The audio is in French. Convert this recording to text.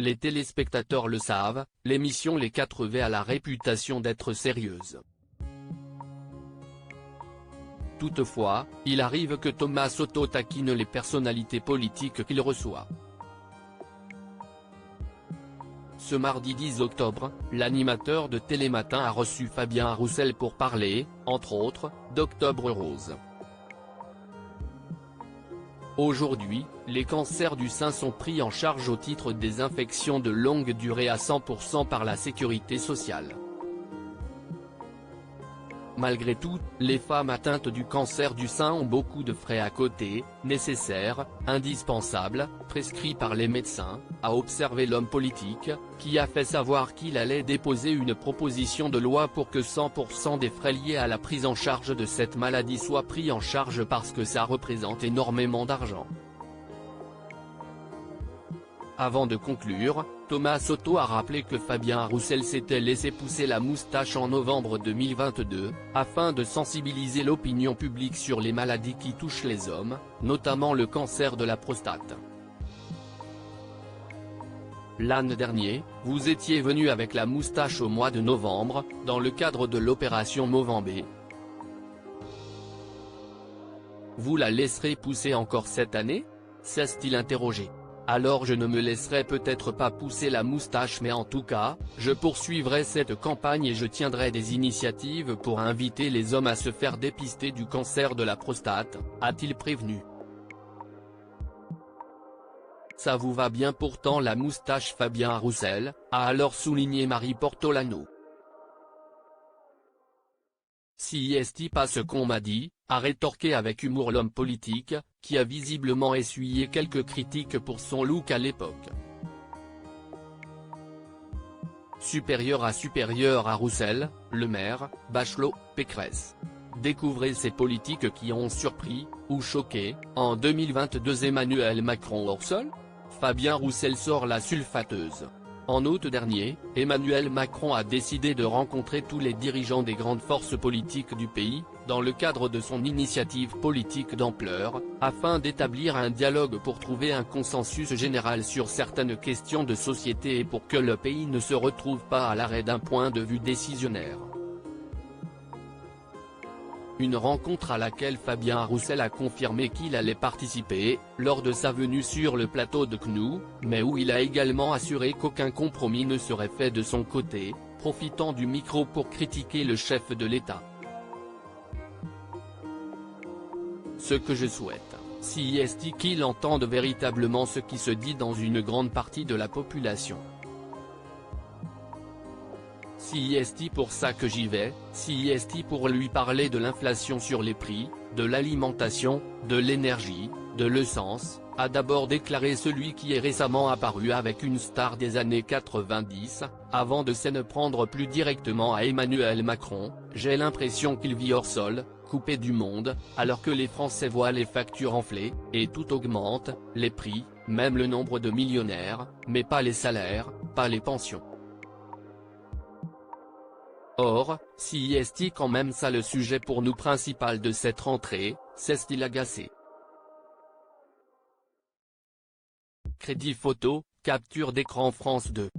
les téléspectateurs le savent, l'émission Les 4V a la réputation d'être sérieuse. Toutefois, il arrive que Thomas Soto taquine les personnalités politiques qu'il reçoit. Ce mardi 10 octobre, l'animateur de Télématin a reçu Fabien Roussel pour parler, entre autres, d'Octobre Rose. Aujourd'hui, les cancers du sein sont pris en charge au titre des infections de longue durée à 100% par la sécurité sociale. Malgré tout, les femmes atteintes du cancer du sein ont beaucoup de frais à côté, nécessaires, indispensables, prescrits par les médecins, a observé l'homme politique, qui a fait savoir qu'il allait déposer une proposition de loi pour que 100% des frais liés à la prise en charge de cette maladie soient pris en charge parce que ça représente énormément d'argent. Avant de conclure, Thomas Soto a rappelé que Fabien Roussel s'était laissé pousser la moustache en novembre 2022, afin de sensibiliser l'opinion publique sur les maladies qui touchent les hommes, notamment le cancer de la prostate. L'an dernier, vous étiez venu avec la moustache au mois de novembre, dans le cadre de l'opération Movember. Vous la laisserez pousser encore cette année ? S'est-il interrogé. Alors je ne me laisserai peut-être pas pousser la moustache mais en tout cas, je poursuivrai cette campagne et je tiendrai des initiatives pour inviter les hommes à se faire dépister du cancer de la prostate, a-t-il prévenu. Ça vous va bien pourtant la moustache Fabien Roussel, a alors souligné Marie Portolano. Si est pas ce qu'on m'a dit, a rétorqué avec humour l'homme politique, qui a visiblement essuyé quelques critiques pour son look à l'époque. Supérieur à Roussel, Le Maire, Bachelot, Pécresse. Découvrez ces politiques qui ont surpris, ou choqué, en 2022 Emmanuel Macron hors sol ? Fabien Roussel sort la sulfateuse. En août dernier, Emmanuel Macron a décidé de rencontrer tous les dirigeants des grandes forces politiques du pays, dans le cadre de son initiative politique d'ampleur, afin d'établir un dialogue pour trouver un consensus général sur certaines questions de société et pour que le pays ne se retrouve pas à l'arrêt d'un point de vue décisionnaire. Une rencontre à laquelle Fabien Roussel a confirmé qu'il allait participer, lors de sa venue sur le plateau de CNOU, mais où il a également assuré qu'aucun compromis ne serait fait de son côté, profitant du micro pour critiquer le chef de l'État. Ce que je souhaite, si est qu'il entende véritablement ce qui se dit dans une grande partie de la population. Si est pour ça que j'y vais, si est pour lui parler de l'inflation sur les prix, de l'alimentation, de l'énergie, de l'essence, a d'abord déclaré celui qui est récemment apparu avec une star des années 90, avant de s'en prendre plus directement à Emmanuel Macron, j'ai l'impression qu'il vit hors sol, coupé du monde, alors que les Français voient les factures enfler, et tout augmente, les prix, même le nombre de millionnaires, mais pas les salaires, pas les pensions. Or, si est quand même ça le sujet pour nous principal de cette rentrée, s'est-il agacé. Crédit photo, capture d'écran France 2.